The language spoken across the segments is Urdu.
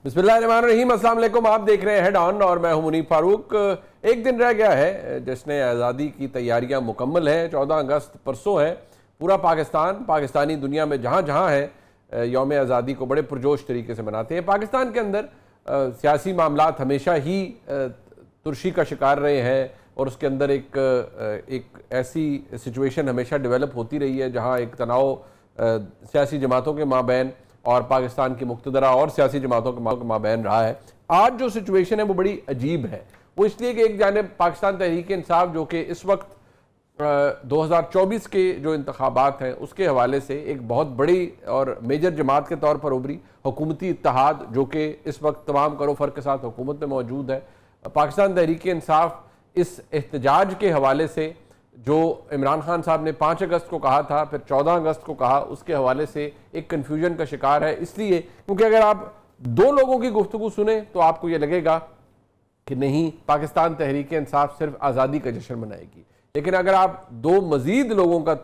بسم اللہ الرحمن الرحیم، السلام علیکم. آپ دیکھ رہے ہیں ہیڈ آن اور میں ہوں منیب فاروق. ایک دن رہ گیا ہے جشن آزادی کی تیاریاں مکمل ہیں. 14 اگست پرسوں ہے. پورا پاکستانی دنیا میں جہاں جہاں ہے یوم آزادی کو بڑے پرجوش طریقے سے مناتے ہیں. پاکستان کے اندر سیاسی معاملات ہمیشہ ہی ترشی کا شکار رہے ہیں اور اس کے اندر ایک ایسی سچویشن ہمیشہ ڈیولپ ہوتی رہی ہے جہاں ایک تناؤ سیاسی جماعتوں کے مابین اور پاکستان کی مقتدرہ اور سیاسی جماعتوں کے مابین رہا ہے. آج جو سچویشن ہے وہ بڑی عجیب ہے. وہ اس لیے کہ ایک جانب پاکستان تحریک انصاف جو کہ اس وقت 2024 کے جو انتخابات ہیں اس کے حوالے سے ایک بہت بڑی اور میجر جماعت کے طور پر ابھری. حکومتی اتحاد جو کہ اس وقت تمام کرو فرق کے ساتھ حکومت میں موجود ہے. پاکستان تحریک انصاف اس احتجاج کے حوالے سے جو عمران خان صاحب نے 5 اگست کو کہا تھا پھر 14 اگست کو کہا، اس کے حوالے سے ایک کنفیوژن کا شکار ہے. اس لیے کیونکہ اگر آپ دو لوگوں کی گفتگو سنیں تو آپ کو یہ لگے گا کہ نہیں، پاکستان تحریک انصاف صرف آزادی کا جشن منائے گی. لیکن اگر آپ دو مزید لوگوں کا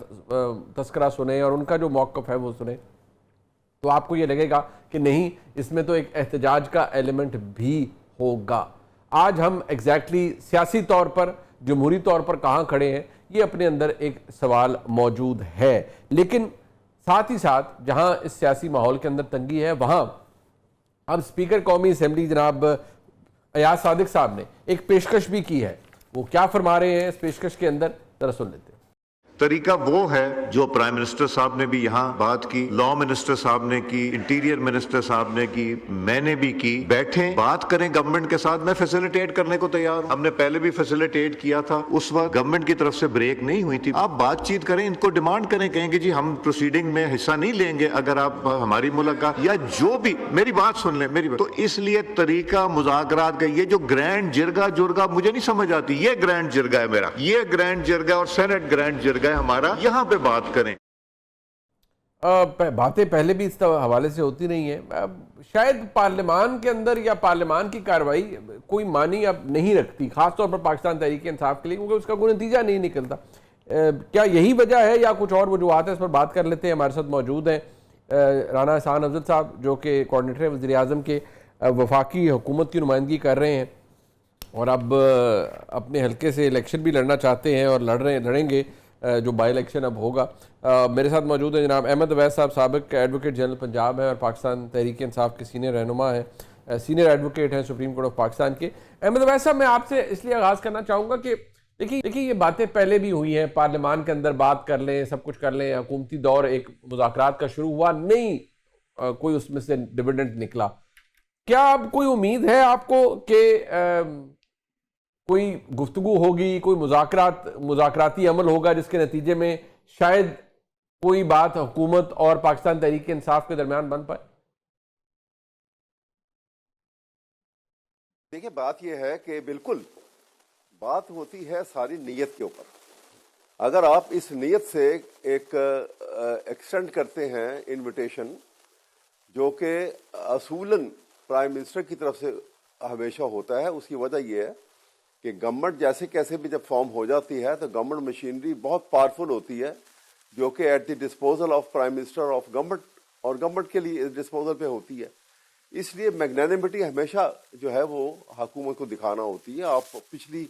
تذکرہ سنیں اور ان کا جو موقف ہے وہ سنیں تو آپ کو یہ لگے گا کہ نہیں، اس میں تو ایک احتجاج کا ایلیمنٹ بھی ہوگا. آج ہم ایگزیکٹلی سیاسی طور پر، جمہوری طور پر کہاں کھڑے ہیں، یہ اپنے اندر ایک سوال موجود ہے. لیکن ساتھ ہی ساتھ جہاں اس سیاسی ماحول کے اندر تنگی ہے وہاں اب اسپیکر قومی اسمبلی جناب ایاز صادق صاحب نے ایک پیشکش بھی کی ہے. وہ کیا فرما رہے ہیں اس پیشکش کے اندر، ذرا سن لیتے ہیں. طریقہ وہ ہے جو پرائم منسٹر صاحب نے بھی یہاں بات کی، لا منسٹر صاحب نے کی، انٹیریئر منسٹر صاحب نے کی، میں نے بھی کی. بیٹھیں، بات کریں گورنمنٹ کے ساتھ. میں فیسیلیٹیٹ کرنے کو تیار ہوں. ہم نے پہلے بھی فیسیلیٹیٹ کیا تھا، اس وقت گورنمنٹ کی طرف سے بریک نہیں ہوئی تھی. آپ بات چیت کریں، ان کو ڈیمانڈ کریں، کہیں گے جی ہم پروسیڈنگ میں حصہ نہیں لیں گے اگر آپ ہماری ملاقات یا جو بھی. میری بات سن لیں، میری بات. تو اس لیے طریقہ مذاکرات کا یہ جو گرینڈ جرگہ مجھے نہیں سمجھ آتی. یہ گرینڈ جرگہ ہے میرا، یہ گرینڈ جرگہ اور سینٹ گرینڈ جرگہ ہمارا. یہاں پہ بات کریں. باتیں پہلے بھی اس حوالے سے ہوتی رہی ہیں. شاید پارلیمان کے اندر یا پارلیمان کی کارروائی کوئی معنی اب نہیں رکھتی، خاص طور پر پاکستان تحریک انصاف کے لیے، کیونکہ اس کا کوئی نتیجہ نہیں نکلتا. کیا یہی وجہ ہے یا کچھ اور وجوہات ہیں؟ اس پر بات کر لیتے ہیں. ہمارے ساتھ موجود ہیں رانا احسان افضل صاحب جو کہ کوارڈینیٹر وزیر اعظم کے وفاقی حکومت کی نمائندگی کر رہے ہیں اور اب اپنے حلقے سے الیکشن بھی لڑنا چاہتے ہیں اور لڑیں گے جو بائی الیکشن اب ہوگا. میرے ساتھ موجود ہیں جناب احمد اویس صاحب، سابق ایڈوکیٹ جنرل پنجاب ہیں اور پاکستان تحریک انصاف کے سینئر رہنما ہیں، سینئر ایڈوکیٹ ہیں سپریم کورٹ آف پاکستان کے. احمد اویس صاحب، میں آپ سے اس لیے آغاز کرنا چاہوں گا کہ دیکھیے یہ باتیں پہلے بھی ہوئی ہیں، پارلیمان کے اندر بات کر لیں، سب کچھ کر لیں، حکومتی دور ایک مذاکرات کا شروع ہوا، نہیں کوئی اس میں سے ڈویڈنڈ نکلا. کیا اب کوئی امید ہے آپ کو کہ کوئی گفتگو ہوگی، کوئی مذاکراتی عمل ہوگا جس کے نتیجے میں شاید کوئی بات حکومت اور پاکستان تحریک انصاف کے درمیان بن پائے؟ دیکھیں، بات یہ ہے کہ بالکل بات ہوتی ہے ساری نیت کے اوپر. اگر آپ اس نیت سے ایک ایکسٹینڈ کرتے ہیں انویٹیشن، جو کہ اصولاً پرائم منسٹر کی طرف سے ہمیشہ ہوتا ہے، اس کی وجہ یہ ہے کہ گورنمنٹ جیسے کیسے بھی جب فارم ہو جاتی ہے تو گورنمنٹ مشینری بہت پاورفل ہوتی ہے، جو کہ at the disposal of prime minister of government اور گورنمنٹ کے لیے ڈسپوزل پہ ہوتی ہے. اس لیے میگنینمٹی ہمیشہ جو ہے وہ حکومت کو دکھانا ہوتی ہے. آپ پچھلی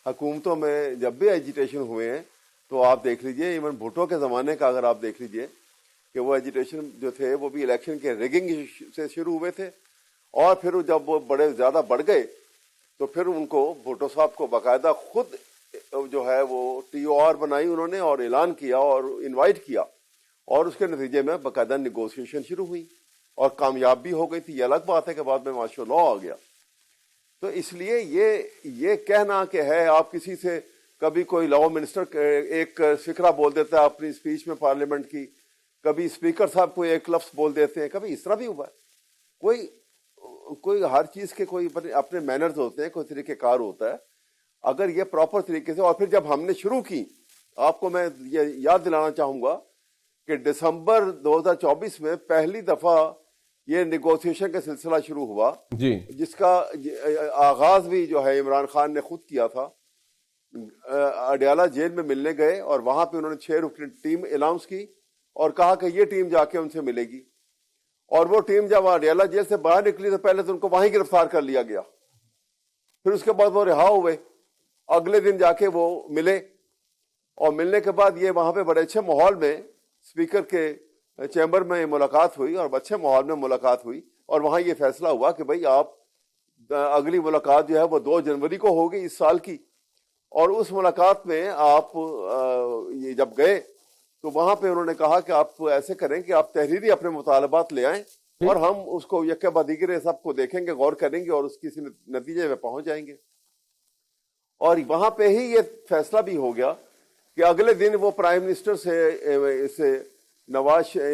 حکومتوں میں جب بھی ایجیٹیشن ہوئے ہیں تو آپ دیکھ لیجئے، ایون بھٹو کے زمانے کا اگر آپ دیکھ لیجئے کہ وہ ایجیٹیشن جو تھے وہ بھی الیکشن کے ریگنگ سے شروع ہوئے تھے، اور پھر جب وہ بڑے زیادہ بڑھ گئے تو پھر ان کو بھٹو صاحب کو باقاعدہ خود جو ہے وہ ٹی او آر بنائی انہوں نے اور اعلان کیا اور انوائٹ کیا، اور اس کے نتیجے میں باقاعدہ نیگوسیشن شروع ہوئی اور کامیاب بھی ہو گئی تھی. یہ الگ بات ہے کہ بعد میں مارشل لا آ گیا. تو اس لیے یہ کہنا کہ ہے آپ کسی سے کبھی کوئی لا منسٹر ایک فقرہ بول دیتا ہے اپنی اسپیچ میں پارلیمنٹ کی، کبھی اسپیکر صاحب کو ایک لفظ بول دیتے ہیں، کبھی اس طرح بھی ہوا ہے. کوئی ہر چیز کے کوئی اپنے مینرز ہوتے ہیں، کوئی طریقہ کار ہوتا ہے. اگر یہ پراپر طریقے سے، اور پھر جب ہم نے شروع کی، آپ کو میں یہ یاد دلانا چاہوں گا کہ دسمبر 2024 میں پہلی دفعہ یہ نیگوسیشن کا سلسلہ شروع ہوا، جس کا آغاز بھی جو ہے عمران خان نے خود کیا تھا. اڈیالہ جیل میں ملنے گئے اور وہاں پہ انہوں نے 6 رکنی ٹیم اناؤنس کی اور کہا کہ یہ ٹیم جا کے ان سے ملے گی. اور وہ ٹیم جب اڈیالہ جیل سے باہر نکلی تو پہلے تو ان کو وہیں گرفتار کر لیا گیا, پھر اس کے بعد وہ رہا ہوئے. اگلے دن جا کے وہ ملے, اور ملنے کے بعد یہ وہاں پہ بڑے اچھے ماحول میں اسپیکر کے چیمبر میں ملاقات ہوئی, اور اچھے ماحول میں ملاقات ہوئی, اور وہاں یہ فیصلہ ہوا کہ بھئی آپ اگلی ملاقات جو ہے وہ 2 جنوری کو ہوگی اس سال کی. اور اس ملاقات میں آپ یہ جب گئے تو وہاں پہ انہوں نے کہا کہ آپ ایسے کریں کہ آپ تحریری اپنے مطالبات لے آئیں, اور ہم اس کو یکے بعد دیگر سب کو دیکھیں گے, غور کریں گے, اور اس کسی نتیجے میں پہنچ جائیں گے. اور وہاں پہ ہی یہ فیصلہ بھی ہو گیا کہ اگلے دن وہ پرائم منسٹر سے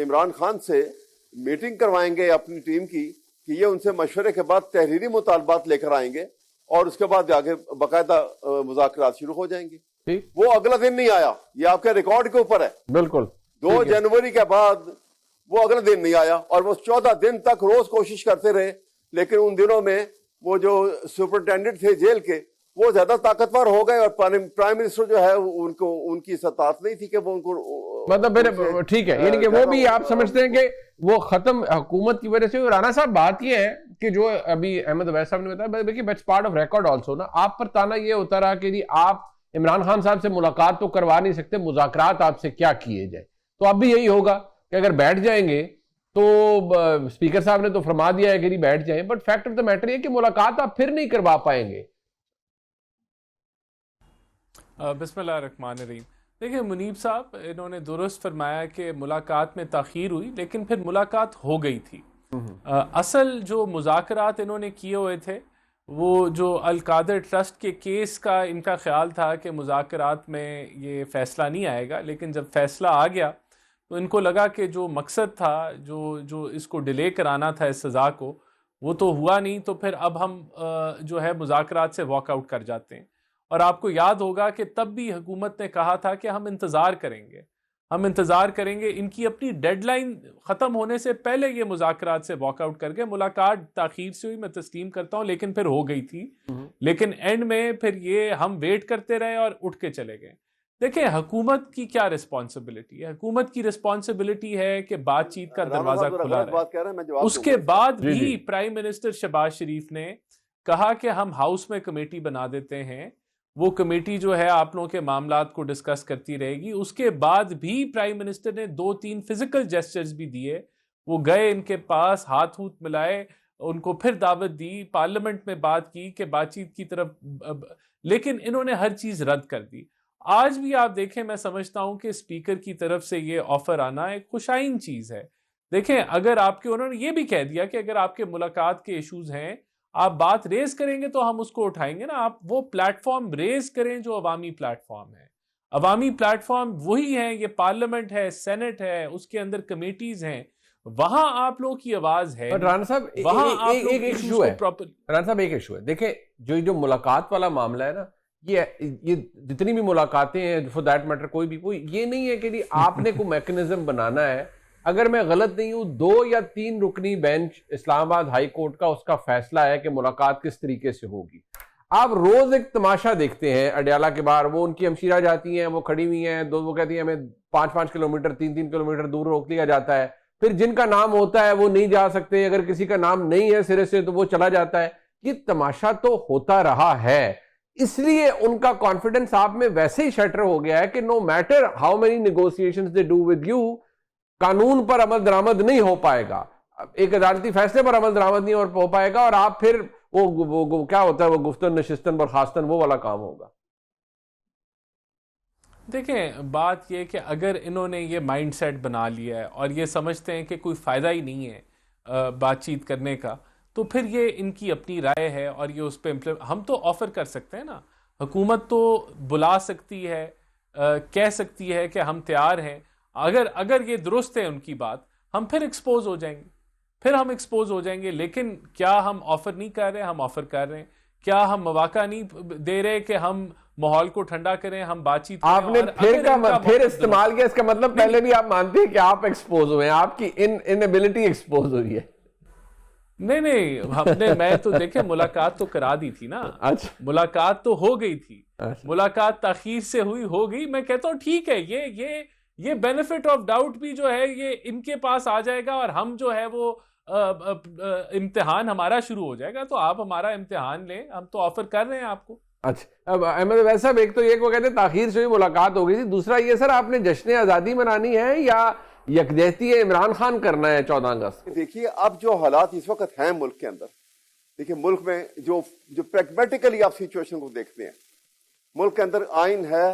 عمران خان سے میٹنگ کروائیں گے اپنی ٹیم کی, کہ یہ ان سے مشورے کے بعد تحریری مطالبات لے کر آئیں گے, اور اس کے بعد آگے باقاعدہ مذاکرات شروع ہو جائیں گے. وہ اگلا دن نہیں آیا, یہ آپ کے ریکارڈ کے اوپر ہے. بالکل 2 جنوری کے بعد وہ اگلا دن نہیں آیا, اور وہ 14 دن تک روز کوشش کرتے رہے. لیکن ان دنوں میں وہ جو سپرنٹینڈنٹ تھے جیل کے وہ زیادہ طاقتور ہو گئے, اور پرائم منسٹر جو ہے ان کی استطاعت نہیں تھی کہ وہ ان کو مطلب پھر ٹھیک ہے, یعنی کہ وہ بھی آپ سمجھتے ہیں کہ وہ ختم حکومت کی وجہ سے. رانا صاحب بات یہ ہے کہ جو ابھی احمد عویس صاحب نے بتایا, دیکھیے it's part of record also نا, آپ پر تانا یہ ہوتا رہا کہ جی آپ عمران خان صاحب سے ملاقات تو کروا نہیں سکتے, مذاکرات آپ سے کیا کیے جائے. تو اب بھی یہی ہوگا کہ اگر بیٹھ جائیں گے تو اسپیکر صاحب نے تو فرما دیا ہے کہ نہیں بیٹھ جائیں, but fact of the matter یہ کہ ملاقات آپ پھر نہیں کروا پائیں گے. بسم اللہ الرحمن الرحیم. دیکھیں منیب صاحب, انہوں نے درست فرمایا کہ ملاقات میں تاخیر ہوئی, لیکن پھر ملاقات ہو گئی تھی. اصل جو مذاکرات انہوں نے کیے ہوئے تھے وہ جو القادر ٹرسٹ کے کیس کا ان کا خیال تھا کہ مذاکرات میں یہ فیصلہ نہیں آئے گا, لیکن جب فیصلہ آ گیا تو ان کو لگا کہ جو مقصد تھا, جو اس کو ڈیلے کرانا تھا اس سزا کو, وہ تو ہوا نہیں. تو پھر اب ہم جو ہے مذاکرات سے واک آؤٹ کر جاتے ہیں. اور آپ کو یاد ہوگا کہ تب بھی حکومت نے کہا تھا کہ ہم انتظار کریں گے, ان کی اپنی ڈیڈ لائن ختم ہونے سے پہلے یہ مذاکرات سے واک آؤٹ کر گئے. ملاقات تاخیر سے ہوئی, میں تسلیم کرتا ہوں, لیکن پھر ہو گئی تھی. لیکن اینڈ میں پھر یہ ہم ویٹ کرتے رہے اور اٹھ کے چلے گئے. دیکھیں حکومت کی کیا رسپانسبلٹی ہے, حکومت کی رسپانسبلٹی ہے کہ بات چیت کا دروازہ کھلا رہے. اس کے بعد بھی پرائم منسٹر شہباز شریف نے کہا کہ ہم ہاؤس میں کمیٹی بنا دیتے ہیں, وہ کمیٹی جو ہے آپ لوگوں کے معاملات کو ڈسکس کرتی رہے گی. اس کے بعد بھی پرائم منسٹر نے 2-3 فزیکل جیسچرز بھی دیے. وہ گئے ان کے پاس, ہاتھ ملائے, ان کو پھر دعوت دی, پارلیمنٹ میں بات کی کہ بات چیت کی طرف, لیکن انہوں نے ہر چیز رد کر دی. آج بھی آپ دیکھیں, میں سمجھتا ہوں کہ اسپیکر کی طرف سے یہ آفر آنا ایک خوشائن چیز ہے. دیکھیں اگر آپ کے, انہوں نے یہ بھی کہہ دیا کہ اگر آپ کے ملاقات کے ایشوز ہیں, آپ بات ریز کریں گے تو ہم اس کو اٹھائیں گے نا. آپ وہ پلیٹ فارم ریز کریں جو عوامی پلیٹ فارم ہے. عوامی پلیٹ فارم وہی ہے, یہ پارلیمنٹ ہے, سینٹ ہے, اس کے اندر کمیٹیز ہیں, وہاں آپ لوگ کی آواز ہے. رانا صاحب وہاں ایک ایشو ہے, رانا صاحب ایک ایشو ہے. دیکھیں جو ملاقات والا معاملہ ہے نا, یہ جتنی بھی ملاقاتیں ہیں فور دیٹ میٹر, کوئی یہ نہیں ہے کہ آپ نے کوئی میکنزم بنانا ہے. اگر میں غلط نہیں ہوں 2 یا 3 رکنی بینچ اسلام آباد ہائی کورٹ کا اس کا فیصلہ ہے کہ ملاقات کس طریقے سے ہوگی. آپ روز ایک تماشا دیکھتے ہیں اڈیالہ کے باہر, وہ ان کی ہمشیرہ جاتی ہیں, وہ کھڑی ہوئی ہیں, وہ کہتی ہیں ہمیں 5-5 کلومیٹر 3-3 کلومیٹر دور روک لیا جاتا ہے. پھر جن کا نام ہوتا ہے وہ نہیں جا سکتے, اگر کسی کا نام نہیں ہے سرے سے تو وہ چلا جاتا ہے. یہ تماشا تو ہوتا رہا ہے, اس لیے ان کا کانفیڈنس آپ میں ویسے ہی شٹر ہو گیا ہے کہ no matter how many negotiations they do with you, قانون پر عمل درآمد نہیں ہو پائے گا, ایک عدالتی فیصلے پر عمل درآمد نہیں ہو پائے گا, اور آپ پھر وہ کیا ہوتا ہے, وہ گفتن نشستن برخاستن وہ والا کام ہوگا. دیکھیں بات یہ کہ اگر انہوں نے یہ مائنڈ سیٹ بنا لیا ہے اور یہ سمجھتے ہیں کہ کوئی فائدہ ہی نہیں ہے بات چیت کرنے کا, تو پھر یہ ان کی اپنی رائے ہے اور یہ اس پہ ہم تو آفر کر سکتے ہیں نا, حکومت تو بلا سکتی ہے, کہہ سکتی ہے کہ ہم تیار ہیں. اگر یہ درست ہے ان کی بات, ہم پھر ایکسپوز ہو جائیں گے. لیکن کیا ہم آفر نہیں کر رہے؟ ہم آفر کر رہے ہیں. کیا ہم مواقع نہیں دے رہے کہ ہم ماحول کو ٹھنڈا کریں, ہم بات چیت کریں؟ آپ نے پھر استعمال کیا, اس کا مطلب پہلے بھی آپ مانتے ہیں کہ آپ ایکسپوز ہوئے ہیں, آپ کی انیبلٹی ایکسپوز ہوئی ہے. نہیں, میں تو دیکھیں ملاقات تو کرا دی تھی نا, ملاقات تو ہو گئی تھی, ملاقات تاخیر سے ہو گئی. میں کہتا ہوں ٹھیک ہے, یہ یہ بینیفٹ آف ڈاؤٹ بھی جو ہے یہ ان کے پاس آ جائے گا اور ہم جو ہے وہ امتحان ہمارا شروع ہو جائے گا. تو آپ ہمارا امتحان لیں, ہم تو آفر کر رہے ہیں آپ کو. اچھا اب احمد عویس صاحب, ایک تو یہ وہ کہتے ہیں تاخیر سے بھی ملاقات ہو گئی تھی, دوسرا یہ سر آپ نے جشن آزادی منانی ہے یا یکجہتی عمران خان کرنا ہے 14 اگست؟ دیکھیے اب جو حالات اس وقت ہیں ملک کے اندر, دیکھیے ملک میں جو پریگمیٹیکلی آپ سچویشن کو دیکھتے ہیں, ملک کے اندر آئین ہے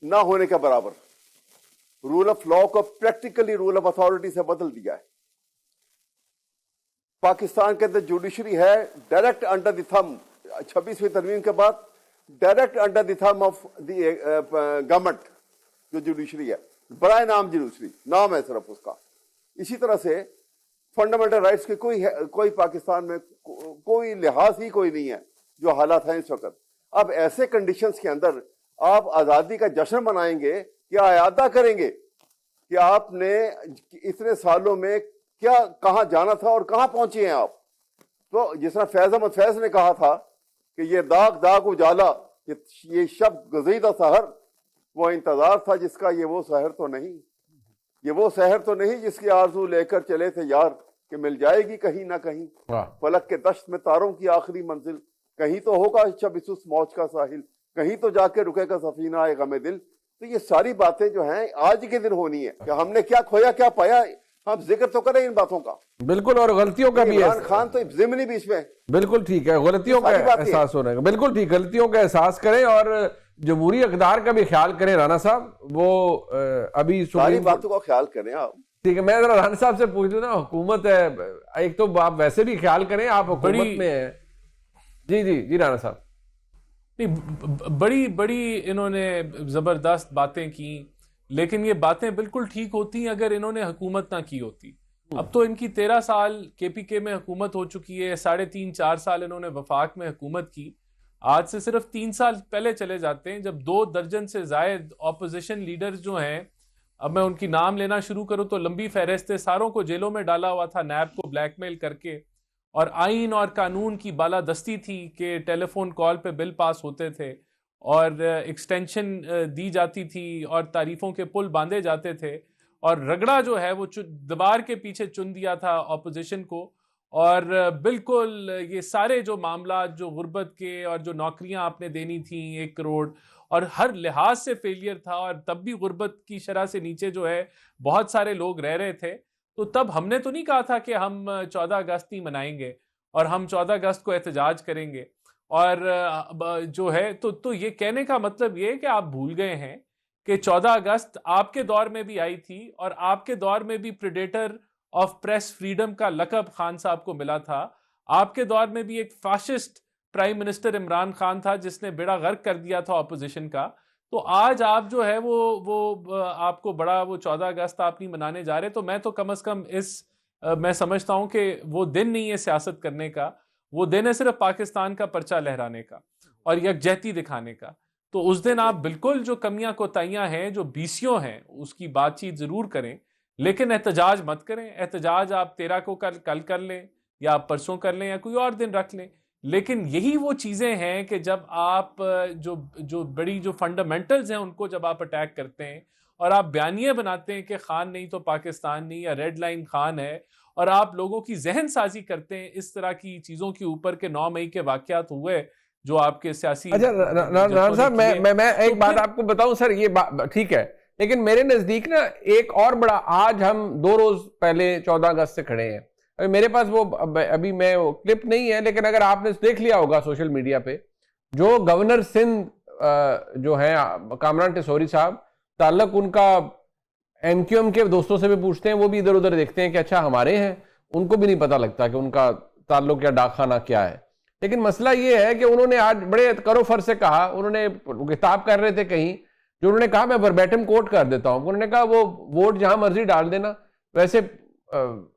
نہ ہونے کے برابر, رول آف لا کو پریکٹیکلی رول آف اتھارٹی سے بدل دیا ہے. پاکستان کے اندر جوڈیشری ہے ڈائریکٹ انڈر دی تھم, 26ویں ترمیم کے بعد direct under the thumb of the government جو جوڈیشری ہے, برائے نام جوڈیشری نام ہے صرف اس کا. اسی طرح سے فنڈامنٹل رائٹس کے کوئی پاکستان میں کوئی لحاظ ہی کوئی نہیں ہے جو حالات ہیں اس وقت. اب ایسے کنڈیشنز کے اندر آپ آزادی کا جشن منائیں گے یا اعادہ کریں گے کہ آپ نے اتنے سالوں میں کیا کہاں جانا تھا اور کہاں پہنچے ہیں آپ. تو جس طرح فیض احمد فیض نے کہا تھا کہ یہ داغ داغ اجالا, یہ شب گزیدہ سحر, وہ انتظار تھا جس کا, یہ وہ سحر تو نہیں, یہ وہ سحر تو نہیں جس کی آرزو لے کر چلے تھے یار کہ مل جائے گی کہیں نہ کہیں, فلک کے دشت میں تاروں کی آخری منزل, کہیں تو ہوگا شب سس موج کا ساحل, کہیں تو جا کے رکے گا سفینہ اے غم دل. تو یہ ساری باتیں جو ہیں آج کے دن ہونی ہے کہ ہم نے کیا کھویا کیا پایا, ہم ذکر تو کریں ان باتوں کا. بالکل, اور غلطیوں کا بھی عمران خان تو ضمنی بھی اس میں بالکل ٹھیک ہے, غلطیوں کا احساس ہونا ہے, بالکل ٹھیک, غلطیوں کا احساس کریں اور جمہوری اقدار کا بھی خیال کریں. رانا صاحب وہ ابھی ساری باتوں کا خیال کریں آپ. ٹھیک ہے, میں ذرا رانا صاحب سے پوچھ دوں نا, حکومت ہے ایک تو آپ ویسے بھی خیال کریں, آپ حکومت میں ہیں. جی رانا صاحب. بڑی بڑی انہوں نے زبردست باتیں کی, لیکن یہ باتیں بالکل ٹھیک ہوتی اگر انہوں نے حکومت نہ کی ہوتی. اب تو ان کی 13 سال کے پی کے میں حکومت ہو چکی ہے, 3.5-4 سال انہوں نے وفاق میں حکومت کی. آج سے صرف 3 سال پہلے چلے جاتے ہیں جب 2 درجن سے زائد اپوزیشن لیڈرز جو ہیں, اب میں ان کی نام لینا شروع کروں تو لمبی فہرست ہے, ساروں کو جیلوں میں ڈالا ہوا تھا نیب کو بلیک میل کر کے, اور آئین اور قانون کی بالادستی تھی کہ ٹیلی فون کال پہ بل پاس ہوتے تھے اور ایکسٹینشن دی جاتی تھی اور تعریفوں کے پل باندھے جاتے تھے, اور رگڑا جو ہے وہ دیوار کے پیچھے چن دیا تھا اپوزیشن کو. اور بالکل یہ سارے جو معاملات جو غربت کے اور جو نوکریاں آپ نے دینی تھیں 1 کروڑ, اور ہر لحاظ سے فیلئر تھا, اور تب بھی غربت کی شرح سے نیچے جو ہے بہت سارے لوگ رہ رہے تھے. تو تب ہم نے تو نہیں کہا تھا کہ ہم 14 اگست نہیں منائیں گے اور ہم 14 اگست کو احتجاج کریں گے, اور جو ہے تو یہ کہنے کا مطلب یہ کہ آپ بھول گئے ہیں کہ 14 اگست آپ کے دور میں بھی آئی تھی, اور آپ کے دور میں بھی پریڈیٹر آف پریس فریڈم کا لقب خان صاحب کو ملا تھا. آپ کے دور میں بھی ایک fascist prime minister Imran Khan تھا جس نے بیڑا غرق کر دیا تھا اپوزیشن کا. تو آج آپ جو ہے وہ آپ کو بڑا وہ 14 اگست آپ نہیں منانے جا رہے. تو میں تو کم از کم میں سمجھتا ہوں کہ وہ دن نہیں ہے سیاست کرنے کا, وہ دن ہے صرف پاکستان کا پرچہ لہرانے کا اور یکجہتی دکھانے کا. تو اس دن آپ بالکل جو کمیاں کوتاہیاں ہیں جو بیسیوں ہیں اس کی بات چیت ضرور کریں, لیکن احتجاج مت کریں. احتجاج آپ 13 کو کل کر لیں یا آپ پرسوں کر لیں یا کوئی اور دن رکھ لیں. لیکن یہی وہ چیزیں ہیں کہ جب آپ جو بڑی جو فنڈامنٹلز ہیں ان کو جب آپ اٹیک کرتے ہیں اور آپ بیانیے بناتے ہیں کہ خان نہیں تو پاکستان نہیں, یا ریڈ لائن خان ہے, اور آپ لوگوں کی ذہن سازی کرتے ہیں اس طرح کی چیزوں کے اوپر کہ 9 مئی کے واقعات ہوئے جو آپ کے سیاسی. اچھا رانا صاحب, میں ایک بات آپ کو بتاؤں سر, یہ ٹھیک ہے, لیکن میرے نزدیک نا ایک اور بڑا, آج ہم 2 روز پہلے 14 اگست سے کھڑے ہیں. میرے پاس وہ ابھی میں کلپ نہیں ہے, لیکن اگر آپ نے دیکھ لیا ہوگا سوشل میڈیا پہ, جو گورنر سندھ جو ہیں کامران ٹیسوری صاحب, تعلق ان کا ایم کیو ایم کے دوستوں سے بھی پوچھتے ہیں, وہ بھی ادھر ادھر دیکھتے ہیں کہ اچھا ہمارے ہیں, ان کو بھی نہیں پتہ لگتا کہ ان کا تعلق یا ڈاک خانہ کیا ہے. لیکن مسئلہ یہ ہے کہ انہوں نے آج بڑے کرو فر سے کہا, انہوں نے خطاب کر رہے تھے کہیں, جو انہوں نے کہا میں وربیٹم کوٹ کر دیتا ہوں, انہوں نے کہا وہ ووٹ جہاں مرضی ڈال دینا, ویسے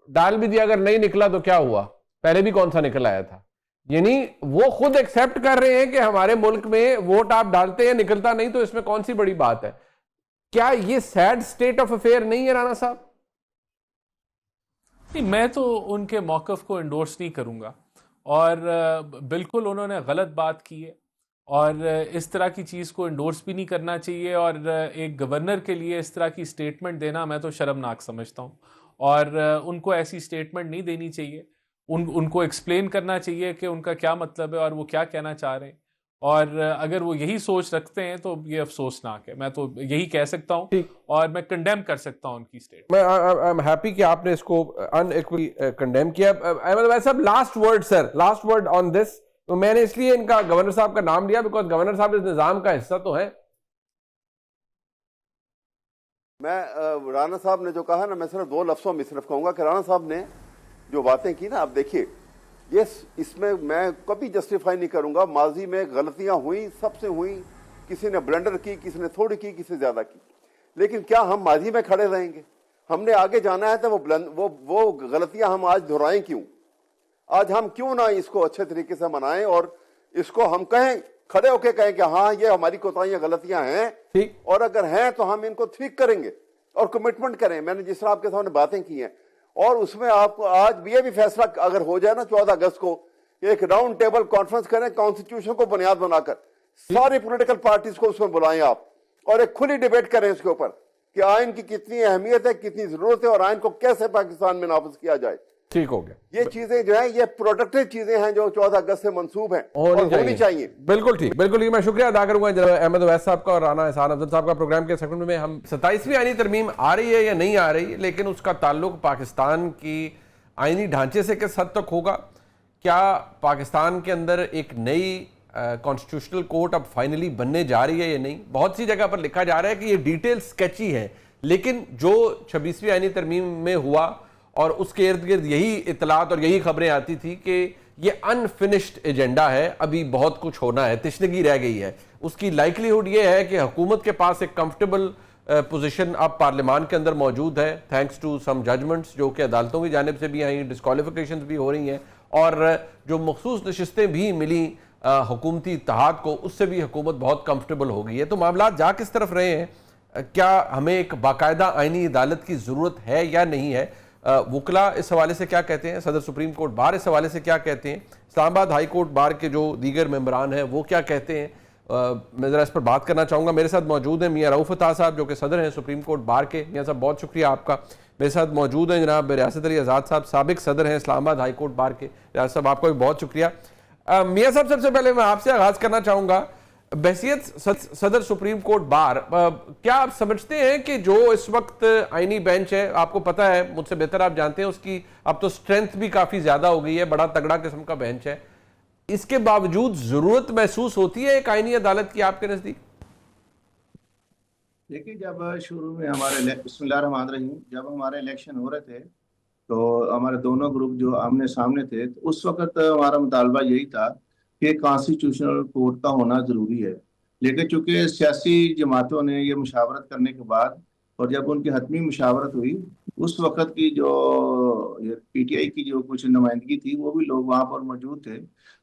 ڈال بھی دیا, اگر نہیں نکلا تو کیا ہوا, پہلے بھی کون سا نکل آیا تھا. یعنی وہ خود ایکسیپٹ کر رہے ہیں کہ ہمارے ملک میں ووٹ آپ ڈالتے ہیں نکلتا نہیں, تو اس میں کون سی بڑی بات ہے. کیا یہ سیڈ سٹیٹ آف افیئر نہیں ہے رانا صاحب؟ میں تو ان کے موقف کو انڈورس نہیں کروں گا, اور بالکل انہوں نے غلط بات کی ہے, اور اس طرح کی چیز کو انڈورس بھی نہیں کرنا چاہیے، اور ایک گورنر کے لیے اس طرح کی سٹیٹمنٹ دینا میں تو شرمناک سمجھتا ہوں، اور ان کو ایسی سٹیٹمنٹ نہیں دینی چاہیے. ان کو ایکسپلین کرنا چاہیے کہ ان کا کیا مطلب ہے اور وہ کیا کہنا چاہ رہے ہیں، اور اگر وہ یہی سوچ رکھتے ہیں تو یہ افسوسناک ہے. میں تو یہی کہہ سکتا ہوں اور میں کنڈیم کر سکتا ہوں ان کی سٹیٹمنٹ. میں آئی ایم ہیپی کہ آپ نے اس کو ان ایکولی کنڈیم کیا. احمد اویس صاحب last word sir, last word on this. تو میں نے اس لیے ان کا گورنر صاحب کا نام لیا بیکاز گورنر صاحب اس نظام کا حصہ تو ہے. میں رانا صاحب نے جو کہا نا، میں صرف 2 لفظوں میں صرف کہوں گا کہ رانا صاحب نے جو باتیں کی نا، آپ دیکھیے اس میں میں کبھی جسٹیفائی نہیں کروں گا. ماضی میں غلطیاں ہوئیں، سب سے ہوئیں، کسی نے بلنڈر کی، کسی نے تھوڑی کی، کسی زیادہ کی. لیکن کیا ہم ماضی میں کھڑے رہیں گے؟ ہم نے آگے جانا ہے تو وہ غلطیاں ہم آج دہرائیں کیوں؟ آج ہم کیوں نہ اس کو اچھے طریقے سے منائیں اور اس کو ہم کہیں، کھڑے ہو کے کہیں کہ ہاں یہ ہماری کوتاہیاں غلطیاں ہیں، اور اگر ہیں تو ہم ان کو ٹھیک کریں گے اور کمٹمنٹ کریں. میں نے جس طرح آپ کے سامنے باتیں کی ہیں، اور اس میں آپ آج بھی یہ بھی فیصلہ اگر ہو جائے نا 14 اگست کو، ایک راؤنڈ ٹیبل کانفرنس کریں کانسٹیٹیوشن کو بنیاد بنا کر، ساری پولیٹیکل پارٹیز کو اس میں بلائیں آپ، اور ایک کھلی ڈیبیٹ کریں اس کے اوپر کہ آئین کی کتنی اہمیت ہے، کتنی ضرورت ہے، اور آئین کو کیسے پاکستان میں نافذ کیا جائے. ٹھیک ہو گیا. یہ چیزیں جو ہیں یہ پروڈکٹیو چیزیں ہیں جو 14 اگست سے منسوب ہیں اور ہونی چاہیے. بالکل ٹھیک، بالکل ٹھیک. میں شکریہ ادا کروں گا جناب احمد اویس صاحب کا اور رانا احسان افضل صاحب کا. پروگرام کے سیگمنٹ میں ہم 27ویں آئینی ترمیم آ رہی ہے یا نہیں آ رہی، لیکن اس کا تعلق پاکستان کی آئینی ڈھانچے سے کس حد تک ہوگا. کیا پاکستان کے اندر ایک نئی کانسٹیٹیوشنل کورٹ اب فائنلی بننے جا رہی ہے یا نہیں؟ بہت سی جگہ پر لکھا جا رہا ہے کہ یہ ڈیٹیل سکیچی ہے، لیکن جو 26ویں آئینی ترمیم میں ہوا اور اس کے ارد گرد یہی اطلاعات اور یہی خبریں آتی تھی کہ یہ انفنشڈ ایجنڈا ہے، ابھی بہت کچھ ہونا ہے، تشنگی رہ گئی ہے. اس کی لائکلیہڈ یہ ہے کہ حکومت کے پاس ایک کمفرٹیبل پوزیشن اب پارلیمان کے اندر موجود ہے، تھینکس ٹو سم ججمنٹس جو کہ عدالتوں کی جانب سے بھی آئیں، ڈسکوالیفیکیشنز بھی ہو رہی ہیں، اور جو مخصوص نشستیں بھی ملی حکومتی اتحاد کو، اس سے بھی حکومت بہت کمفرٹیبل ہو گئی ہے. تو معاملات جا کس طرف رہے ہیں؟ کیا ہمیں ایک باقاعدہ آئینی عدالت کی ضرورت ہے یا نہیں ہے؟ وکلا اس حوالے سے کیا کہتے ہیں؟ صدر سپریم کورٹ بار اس حوالے سے کیا کہتے ہیں؟ اسلام آباد ہائی کورٹ بار کے جو دیگر ممبران ہیں وہ کیا کہتے ہیں؟ میں ذرا اس پر بات کرنا چاہوں گا. میرے ساتھ موجود ہیں میاں رؤف عطا صاحب جو کہ صدر ہیں سپریم کورٹ بار کے. میاں صاحب بہت شکریہ آپ کا. میرے ساتھ موجود ہیں جناب ریاست علی آزاد صاحب، سابق صدر ہیں اسلام آباد ہائی کورٹ بار کے. ریاست صاحب آپ کا بھی بہت شکریہ. میاں صاحب سب سے پہلے میں آپ سے آغاز کرنا چاہوں گا، بحیثیت صدر سپریم کورٹ بار، کیا آپ سمجھتے ہیں کہ جو اس وقت آئینی بینچ ہے، آپ کو پتہ ہے، مجھ سے بہتر آپ جانتے ہیں، اس کی اب تو سٹرینتھ بھی کافی زیادہ ہو گئی ہے، بڑا تگڑا قسم کا بینچ ہے، اس کے باوجود ضرورت محسوس ہوتی ہے ایک آئینی عدالت کی آپ کے نزدیک؟ دیکھیے، جب شروع میں ہمارے بسم اللہ الرحمن الرحیم جب ہمارے الیکشن ہو رہے تھے تو ہمارے دونوں گروپ جو آمنے سامنے تھے، تو اس وقت ہمارا مطالبہ یہی تھا کہ کانسٹیٹیوشنل کورٹ کا ہونا ضروری ہے. لیکن چونکہ سیاسی جماعتوں نے یہ مشاورت کرنے کے بعد اور جب ان کی حتمی مشاورت ہوئی، اس وقت کی جو پی ٹی آئی کی جو کچھ نمائندگی تھی وہ بھی لوگ وہاں پر موجود تھے،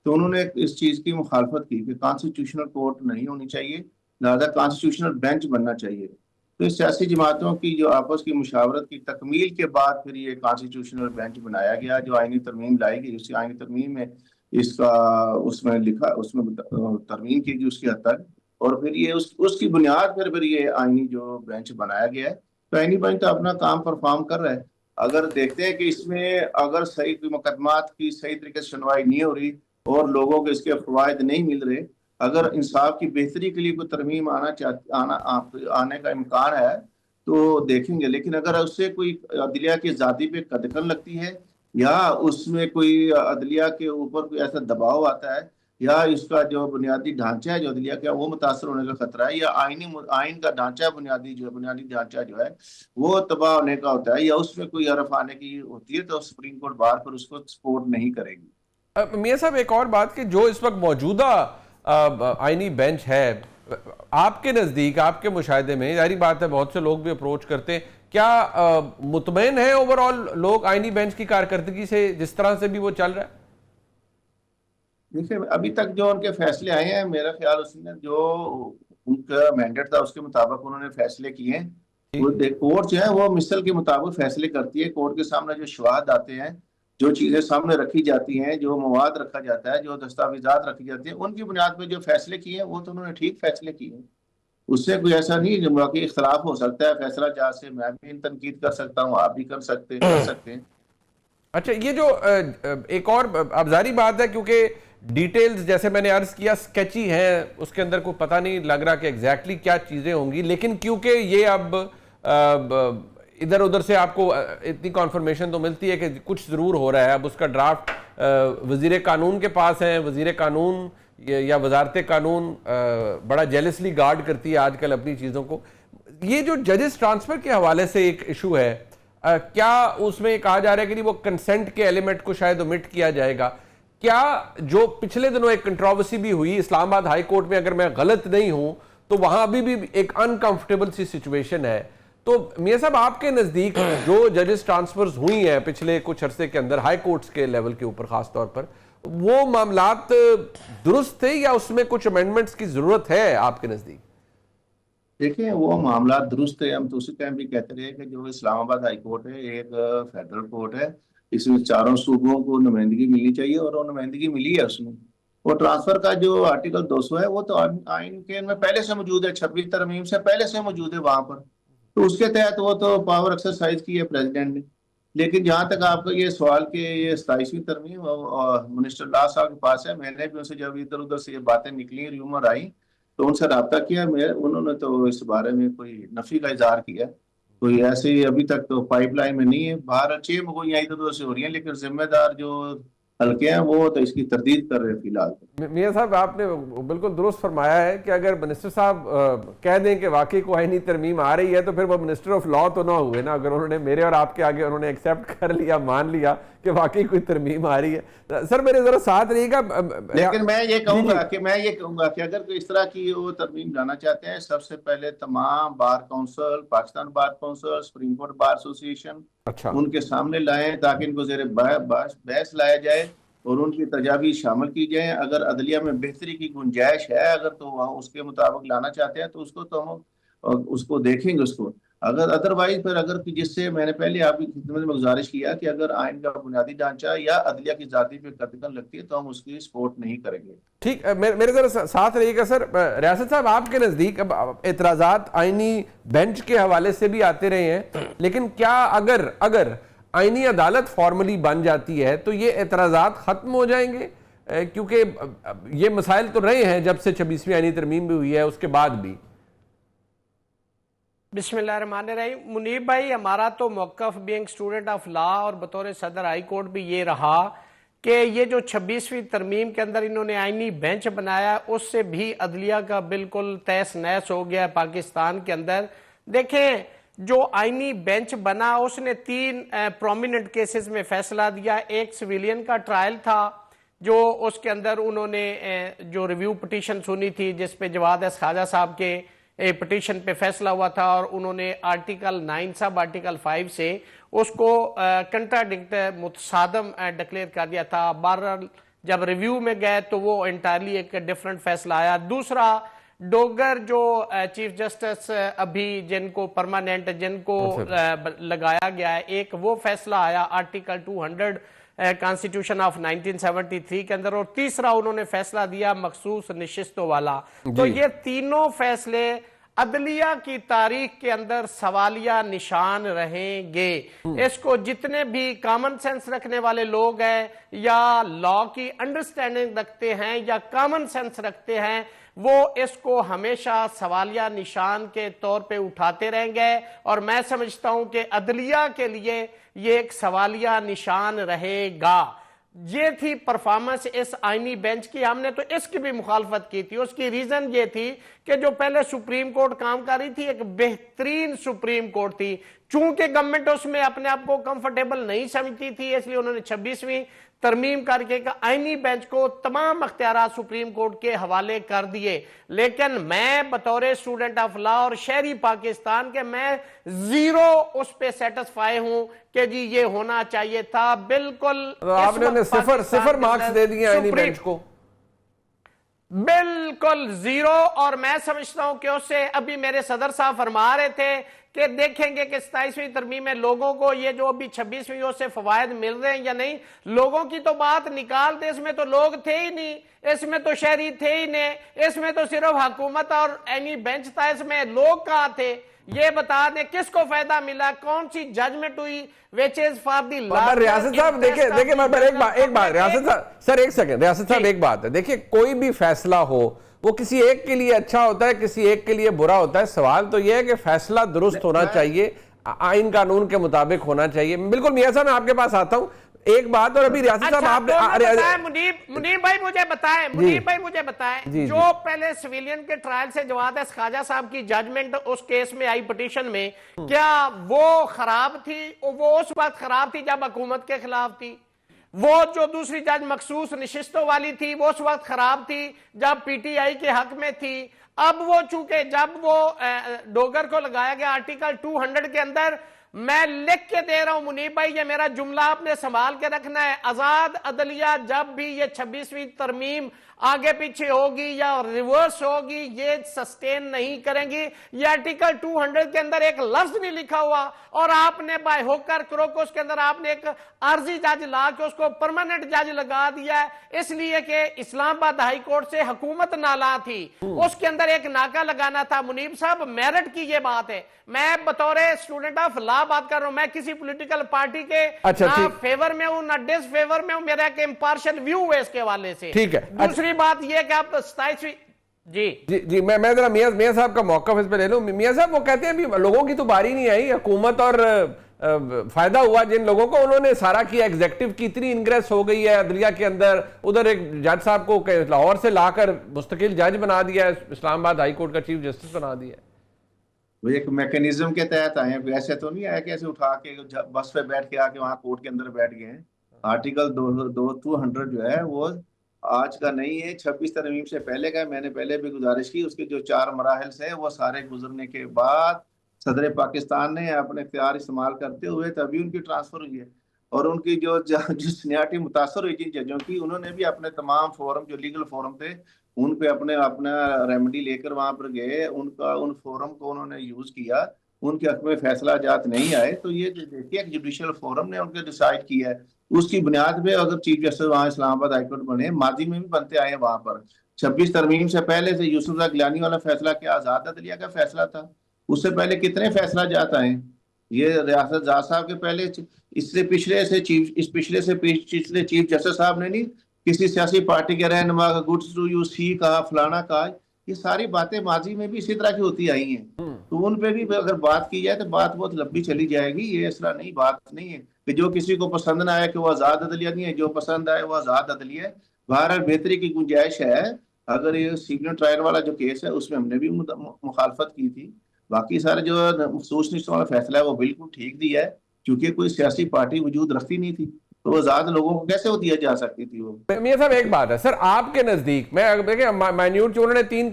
تو انہوں نے اس چیز کی مخالفت کی کہ کانسٹیٹیوشنل کورٹ نہیں ہونی چاہیے، لہذا کانسٹیٹیوشنل بینچ بننا چاہیے. تو اس سیاسی جماعتوں کی جو آپس کی مشاورت کی تکمیل کے بعد پھر یہ کانسٹیٹیوشنل بینچ بنایا گیا جو آئینی ترمیم لائی گئی. اس آئینی ترمیم میں اس میں ترمیم کی گئی اس کی حد تک، اور پھر یہ اس کی بنیاد پھر یہ آئینی جو بینچ بنایا گیا ہے. تو آئینی بینچ تو اپنا کام پرفارم کر رہا ہے. اگر دیکھتے ہیں کہ اس میں اگر صحیح مقدمات کی صحیح طریقے سے سنوائی نہیں ہو رہی اور لوگوں کو اس کے فوائد نہیں مل رہے، اگر انصاف کی بہتری کے لیے کوئی ترمیم آنے کا امکان ہے تو دیکھیں گے. لیکن اگر اس سے کوئی عدلیہ کی آزادی پہ قدغن لگتی ہے، یا اس میں کوئی عدلیہ کے اوپر کوئی ایسا دباؤ آتا ہے، یا اس کا جو بنیادی ڈھانچہ ہے جو عدلیہ کا وہ متاثر ہونے کا خطرہ ہے، یا آئین کا ڈھانچہ بنیادی ڈھانچہ جو ہے وہ تباہ ہونے کا ہوتا ہے، یا اس میں کوئی حرف آنے کی ہوتی ہے، تو سپریم کورٹ بار پر اس کو سپورٹ نہیں کرے گی. میاں صاحب ایک اور بات کہ جو اس وقت موجودہ آئینی بینچ ہے، آپ کے نزدیک، آپ کے مشاہدے میں، ظاہری بات ہے بہت سے لوگ بھی اپروچ کرتے ہیں، کیا مطمئن ہے اوور آل لوگ آئینی بینچ کی کارکردگی سے جس طرح سے بھی وہ چل رہا ہے؟ دیکھیں، ابھی تک جو ان کے فیصلے آئے ہیں، میرا خیال اس نے جو ان کا مینڈیٹ تھا اس کے مطابق انہوں نے فیصلے کیے ہیں. وہ کورٹ جو ہے وہ مثل کے مطابق فیصلے کرتی ہے. کورٹ کے سامنے جو شواہد آتے ہیں جو چیزیں سامنے رکھی جاتی ہیں، جو مواد رکھا جاتا ہے، جو دستاویزات رکھی جاتی ہیں، ان کی بنیاد پہ جو فیصلے کیے ہیں وہ تو انہوں نے ٹھیک فیصلے کیے ہیں. اس سے کوئی ایسا نہیں جو باقی اختلاف ہو سکتا ہے فیصلہ جات سے. میں بھی تنقید کر سکتا ہوں، آپ بھی کر سکتے ہیں. اچھا، یہ جو ایک اور اب ظاہری بات ہے کیونکہ ڈیٹیلز جیسے میں نے عرض کیا سکیچی ہیں، اس کے اندر کوئی پتہ نہیں لگ رہا کہ ایگزیکٹلی کیا چیزیں ہوں گی، لیکن کیونکہ یہ اب ادھر ادھر سے آپ کو اتنی کانفرمیشن تو ملتی ہے کہ کچھ ضرور ہو رہا ہے. اب اس کا ڈرافٹ وزیر قانون کے پاس ہے. وزیر قانون یا وزارت قانون بڑا جیلسلی گارڈ کرتی ہے آج کل اپنی چیزوں کو. یہ جو ججز ٹرانسفر کے حوالے سے ایک ایشو ہے، کیا اس میں کہا جا رہا ہے کہ وہ کنسنٹ کے ایلیمنٹ کو شاید اومٹ کیا جائے گا؟ کیا جو پچھلے دنوں ایک کنٹروورسی بھی ہوئی اسلام آباد ہائی کورٹ میں، اگر میں غلط نہیں ہوں تو وہاں ابھی بھی ایک انکمفرٹیبل سی سچویشن ہے. تو میاں صاحب آپ کے نزدیک جو ججز ٹرانسفرز ہوئی ہیں پچھلے کچھ عرصے کے اندر ہائی کورٹس کے لیول کے اوپر خاص طور پر، وہ معاملات درست تھے یا اس میں کچھ امینڈمنٹس کی ضرورت ہے آپ کے نزدیک؟ دیکھیں، وہ معاملات درست ہے. ہم تو اسی ٹائم بھی کہتے رہے کہ جو اسلام آباد ہائی کورٹ ہے ایک فیڈرل کورٹ ہے. اس میں چاروں صوبوں کو نمائندگی ملنی چاہیے اور وہ نمائندگی ملی ہے اس میں. وہ ٹرانسفر کا جو آرٹیکل 200 ہے وہ تو آئین کے میں پہلے سے موجود ہے، 26 ترمیم سے پہلے سے موجود ہے وہاں پر. تو اس کے تحت وہ تو پاور ایکسرسائز کی ہے پریزیڈنٹ نے. لیکن جہاں تک آپ کا یہ سوال کہ یہ 27ویں ترمیم منسٹر لا صاحب کے پاس ہے، میں نے بھی ان سے جب ادھر ادھر سے یہ باتیں نکلی، ریومر آئی، تو ان سے رابطہ کیا. انہوں نے تو اس بارے میں کوئی نفی کا اظہار کیا. کوئی ایسے ابھی تک تو پائپ لائن میں نہیں ہے. باہر 6 مگوئیاں ادھر ادھر سے ہو رہی ہیں، لیکن ذمہ دار جو حلقے ہیں وہ تو اس کی تردید کر رہے ہیں فی الحال. میاں صاحب آپ نے بالکل درست فرمایا ہے کہ اگر منسٹر صاحب کہہ دیں کہ واقعی کوئی آئینی ترمیم آ رہی ہے تو پھر وہ منسٹر آف لا تو نہ ہوئے نا. اگر انہوں نے میرے اور آپ کے آگے انہوں نے ایکسیپٹ کر لیا، مان لیا کہ واقعی کوئی ترمیم آ رہی ہے. سر میرے ذرا ساتھ رہیے گا. لیکن میں یہ کہوں گا کہ اگر کوئی اس طرح کی وہ ترمیم لانا چاہتے ہیں، سب سے پہلے تمام bar council, Pakistan bar council, supreme court bar ایسوسی ایشن، ان کے سامنے لائیں تاکہ ان کو زیر بحث لایا جائے اور ان کی تجاویز شامل کی جائیں. اگر عدلیہ میں بہتری کی گنجائش ہے اگر تو وہاں اس کے مطابق لانا چاہتے ہیں تو اس کو تو ہم اس کو دیکھیں گے. اس کو اگر ادروائز پھر اگر جس سے میں نے پہلے آپ کی خدمت میں گزارش کیا کہ اگر آئین کا بنیادی ڈھانچہ یا عدلیہ کی ذاتی پہ قدغن لگتی ہے تو ہم اس کی سپورٹ نہیں کریں گے. ٹھیک، میرے ذرا ساتھ رہیے گا. سر ریاست صاحب آپ کے نزدیک اب اعتراضات آئینی بینچ کے حوالے سے بھی آتے رہے ہیں، لیکن کیا اگر آئینی عدالت فارملی بن جاتی ہے تو یہ اعتراضات ختم ہو جائیں گے؟ کیونکہ یہ مسائل تو رہے ہیں جب سے 26ویں آئینی ترمیم بھی ہوئی ہے اس کے بعد بھی. بسم اللہ الرحمن الرحیم. منیب بھائی، ہمارا تو موقف بینگ اسٹوڈنٹ آف لا اور بطور صدر ہائی کورٹ بھی یہ رہا کہ یہ جو 26ویں ترمیم کے اندر انہوں نے آئینی بینچ بنایا اس سے بھی عدلیہ کا بالکل تیس نیس ہو گیا ہے پاکستان کے اندر. دیکھیں، جو آئینی بینچ بنا اس نے 3 پرومیننٹ کیسز میں فیصلہ دیا. ایک سویلین کا ٹرائل تھا جو اس کے اندر انہوں نے جو ریویو پٹیشن سنی تھی جس پہ جواد اس خواجہ صاحب کے پٹیشن پہ فیصلہ ہوا تھا اور انہوں نے آرٹیکل 9 سب آرٹیکل 5 سے اس کو کنٹراڈکٹ متصادم ڈکلیئر کر دیا تھا. بہرحال جب ریویو میں گئے تو وہ انٹائرلی ایک ڈیفرنٹ فیصلہ آیا. دوسرا، ڈوگر جو چیف جسٹس ابھی جن کو پرماننٹ جن کو لگایا گیا ہے، ایک وہ فیصلہ آیا آرٹیکل 200 کانسٹیٹیوشن آف 1973 کے اندر، اور تیسرا انہوں نے فیصلہ دیا مخصوص نشستوں والا. تو یہ تینوں فیصلے عدلیہ کی تاریخ کے اندر سوالیہ نشان رہیں گے. اس کو جتنے بھی کامن سینس رکھنے والے لوگ ہیں یا لا کی انڈرسٹینڈنگ رکھتے ہیں یا کامن سینس رکھتے ہیں، وہ اس کو ہمیشہ سوالیہ نشان کے طور پہ اٹھاتے رہیں گے. اور میں سمجھتا ہوں کہ عدلیہ کے لیے یہ ایک سوالیہ نشان رہے گا. یہ تھی پرفارمنس اس آئینی بینچ کی. ہم نے تو اس کی بھی مخالفت کی تھی. اس کی ریزن یہ تھی کہ جو پہلے سپریم کورٹ کام کر رہی تھی ایک بہترین سپریم کورٹ تھی. چونکہ گورنمنٹ اس میں اپنے آپ کو کمفرٹیبل نہیں سمجھتی تھی، اس لیے انہوں نے 26ویں ترمیم کر کے آئینی بینچ کو تمام اختیارات سپریم کورٹ کے حوالے کر دیے. لیکن میں بطور اسٹوڈنٹ آف لا اور شہری پاکستان کے میں زیرو اس پہ سیٹسفائی ہوں کہ جی یہ ہونا چاہیے تھا. بالکل آپ نے صفر مارکس دے دیے آئینی بینچ کو. بالکل زیرو. اور میں سمجھتا ہوں کہ اس سے ابھی میرے صدر صاحب فرما رہے تھے کہ دیکھیں گے کہ 27ویں ترمیم میں لوگوں کو یہ جو ابھی 26ویں اس سے فوائد مل رہے ہیں یا نہیں. لوگوں کی تو بات نکال دے, اس میں تو لوگ تھے ہی نہیں, اس میں تو شہری تھے ہی نہیں, اس میں تو صرف حکومت اور اینی بینچ تھا, اس میں لوگ کہاں تھے یہ بتا دیں. کس کو فائدہ ملا, کون سی ججمنٹ ہوئی which is for the larger ریاست صاحب دیکھیں میں ایک بات ریاست صاحب سر ایک سیکنڈ ریاست صاحب ایک بات ہے, دیکھیں کوئی بھی فیصلہ ہو وہ کسی ایک کے لیے اچھا ہوتا ہے, کسی ایک کے لیے برا ہوتا ہے. سوال تو یہ ہے کہ فیصلہ درست ہونا چاہیے, آئین قانون کے مطابق ہونا چاہیے. بالکل میاں صاحب میں آپ کے پاس آتا ہوں ایک بات, اور ابھی ریاست صاحب آپ منیر بھائی مجھے بتائیں جو پہلے سویلین کے ٹرائل سے جواد خواجہ صاحب کی ججمنٹ اس کیس میں آئی پٹیشن میں, کیا وہ خراب تھی؟ وہ اس وقت خراب تھی جب حکومت کے خلاف تھی. وہ جو دوسری جج مخصوص نشستوں والی تھی وہ اس وقت خراب تھی جب پی ٹی آئی کے حق میں تھی. اب وہ چونکہ جب وہ ڈوگر کو لگایا گیا آرٹیکل 200 کے اندر, میں لکھ کے دے رہا ہوں منیب بھائی, یہ میرا جملہ آپ نے سنبھال کے رکھنا ہے, آزاد عدلیہ جب بھی یہ 26ویں ترمیم آگے پیچھے ہوگی یا ریورس ہوگی یہ سسٹین نہیں کریں گی. یہ آرٹیکل 200 کے اندر ایک لفظ نہیں لکھا ہوا, اور آپ نے بائی ہوکر کروک اس کے اندر آپ نے ایک عارضی جج لا کے اس کو پرماننٹ جج لگا دیا ہے, اس لیے کہ اسلام آباد ہائی کورٹ سے حکومت نالا تھی, اس کے اندر ایک ناکہ لگانا تھا. منیب صاحب میرٹ کی یہ بات ہے, میں بطور اسٹوڈنٹ آف لا بات کر رہا ہوں, میں کسی پولیٹیکل پارٹی کے نہ فیور میں ہوں نہ ڈس فیور میں ہوں, میرا ایک امپارشل ویو ہے اس کے حوالے سے. دوسری بات یہ کہ آپ 27ویں جی میں ذرا میاں صاحب کا موقف اس پہ لے لوں. میاں صاحب وہ کہتے ہیں لوگوں کی تو باری نہیں آئی, حکومت اور فائدہ ہوا جن لوگوں کو, انہوں نے سارا کیا, ایگزیکٹو کی اتنی انگریس ہو گئی ہے عدلیہ کے اندر, ادھر ایک جج صاحب کو لاہور سے لا کر مستقل جج بنا دیا, اسلام آباد ہائی کورٹ کا چیف جسٹس بنا دیا. وہ ایک میکنزم کے تحت آئے ہیں, ایسے تو نہیں آیا کہ ایسے اٹھا کے بس پہ بیٹھ کے آ کے وہاں کورٹ کے اندر بیٹھ گئے ہیں. آرٹیکل 200 جو ہے وہ آج کا نہیں ہے, 26 ترمیم سے پہلے کا ہے. میں نے پہلے بھی گزارش کی, اس کے جو 4 مراحل سے وہ سارے گزرنے کے بعد صدر پاکستان نے اپنے اختیار استعمال کرتے ہوئے تبھی ان کی ٹرانسفر ہوئی ہے. اور ان کی جو سینیارٹی متاثر ہوئی تھی ججوں کی, انہوں نے بھی اپنے تمام فورم جو لیگل فورم تھے ان پہ اپنا ریمیڈی لے کر وہاں پر گئے, ان فورم کو انہوں نے یوز کیا, ان کے حق میں فیصلہ جات نہیں آئے. تو یہ دیکھیے ایک جوڈیشل فورم نے ان کے ڈیسائیڈ کیا ہے, اس کی بنیاد پہ اگر چیف جسٹس وہاں اسلام آباد ہائی کورٹ بنے, ماضی میں بھی بنتے آئے وہاں پر. 26 ترمیم سے پہلے سے یوسف زئی گیلانی والا فیصلہ کیا آزاد عدلیہ کا فیصلہ تھا, اس سے پہلے کتنے فیصلہ جات آئے. یہ ریاست جاج صاحب کے پہلے اس سے پچھلے چیف جسٹس صاحب نے نہیں کسی سیاسی پارٹی کے رہنما کا گڈس ٹو یو سی کہا, فلانا کہا. یہ ساری باتیں ماضی میں بھی اسی طرح کی ہوتی آئی ہیں, تو ان پہ بھی اگر بات کی جائے تو بات بہت لمبی چلی جائے گی. یہ اس طرح نہیں, بات نہیں ہے کہ جو کسی کو پسند نہ آئے کہ وہ آزاد عدلیہ نہیں ہے, جو پسند آئے وہ آزاد عدلیہ ہے. بہرحال بہتری کی گنجائش ہے. اگر یہ سیونل ٹرائل والا جو کیس ہے اس میں ہم نے بھی مخالفت کی تھی. باقی سارے جو مخصوص نشستوں والا فیصلہ ہے وہ بالکل ٹھیک دیا ہے, کیونکہ کوئی سیاسی پارٹی وجود رکھتی نہیں تھی, تو آزاد لوگوں کو کیسے وہ دیا جا سکتی تھی. وہ میاں صاحب ایک بات ہے سر, آپ کے نزدیک میں دیکھیں مائنیوٹ جو انہوں نے 3